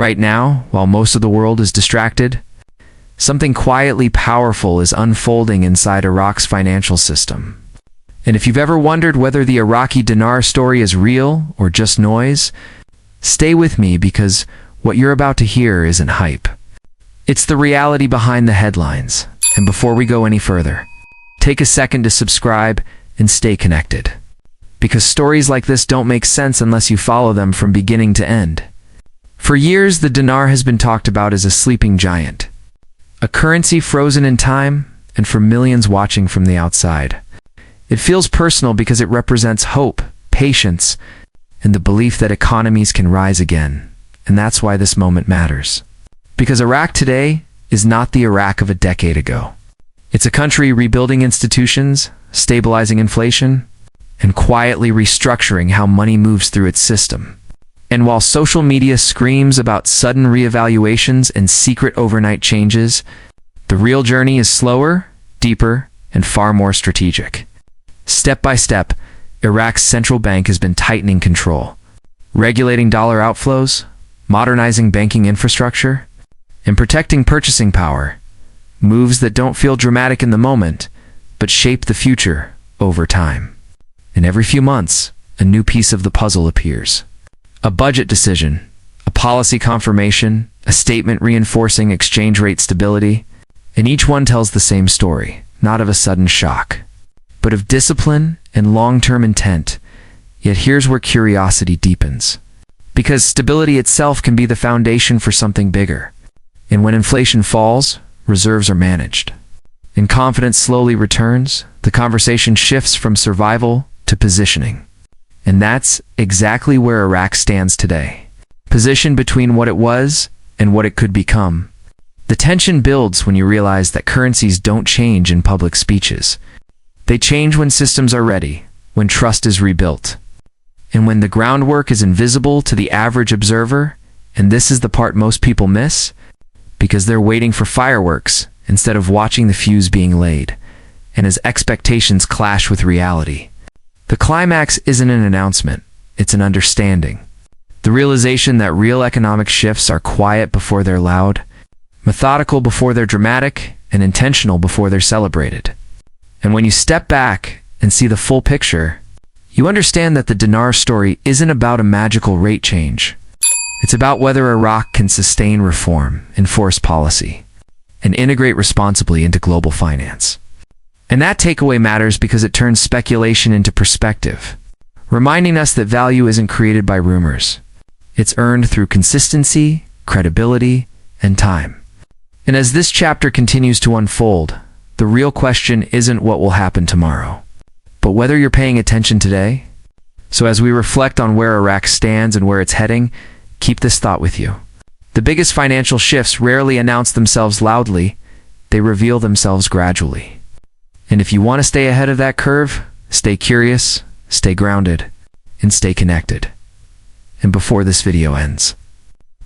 Right now, while most of the world is distracted, something quietly powerful is unfolding inside Iraq's financial system. And if you've ever wondered whether the Iraqi dinar story is real or just noise, stay with me because what you're about to hear isn't hype. It's the reality behind the headlines. And before we go any further, take a second to subscribe and stay connected. Because stories like this don't make sense unless you follow them from beginning to end. For years, the dinar has been talked about as a sleeping giant, a currency frozen in time, and for millions watching from the outside. It feels personal because it represents hope, patience, and the belief that economies can rise again. And that's why this moment matters. Because Iraq today is not the Iraq of a decade ago. It's a country rebuilding institutions, stabilizing inflation, and quietly restructuring how money moves through its system. And while social media screams about sudden reevaluations and secret overnight changes, the real journey is slower, deeper, and far more strategic. Step by step, Iraq's central bank has been tightening control, regulating dollar outflows, modernizing banking infrastructure, and protecting purchasing power, moves that don't feel dramatic in the moment, but shape the future over time. And every few months, a new piece of the puzzle appears. A budget decision, a policy confirmation, a statement reinforcing exchange rate stability, and each one tells the same story, not of a sudden shock, but of discipline and long-term intent. Yet here's where curiosity deepens. Because stability itself can be the foundation for something bigger. And when inflation falls, reserves are managed. And confidence slowly returns, the conversation shifts from survival to positioning. And that's exactly where Iraq stands today. Positioned between what it was and what it could become. The tension builds when you realize that currencies don't change in public speeches. They change when systems are ready, when trust is rebuilt, and when the groundwork is invisible to the average observer. And this is the part most people miss, because they're waiting for fireworks instead of watching the fuse being laid. And as expectations clash with reality, the climax isn't an announcement, it's an understanding. The realization that real economic shifts are quiet before they're loud, methodical before they're dramatic, and intentional before they're celebrated. And when you step back and see the full picture, you understand that the dinar story isn't about a magical rate change. It's about whether Iraq can sustain reform, enforce policy, and integrate responsibly into global finance. And that takeaway matters because it turns speculation into perspective, reminding us that value isn't created by rumors. It's earned through consistency, credibility, and time. And as this chapter continues to unfold, the real question isn't what will happen tomorrow, but whether you're paying attention today. So as we reflect on where Iraq stands and where it's heading, keep this thought with you. The biggest financial shifts rarely announce themselves loudly, they reveal themselves gradually. And if you want to stay ahead of that curve, stay curious, stay grounded, and stay connected. And before this video ends,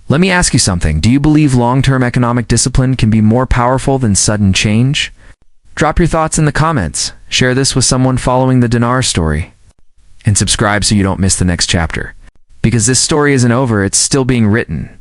let me ask you something. Do you believe long-term economic discipline can be more powerful than sudden change? Drop your thoughts in the comments, share this with someone following the dinar story, and subscribe so you don't miss the next chapter. Because this story isn't over, it's still being written.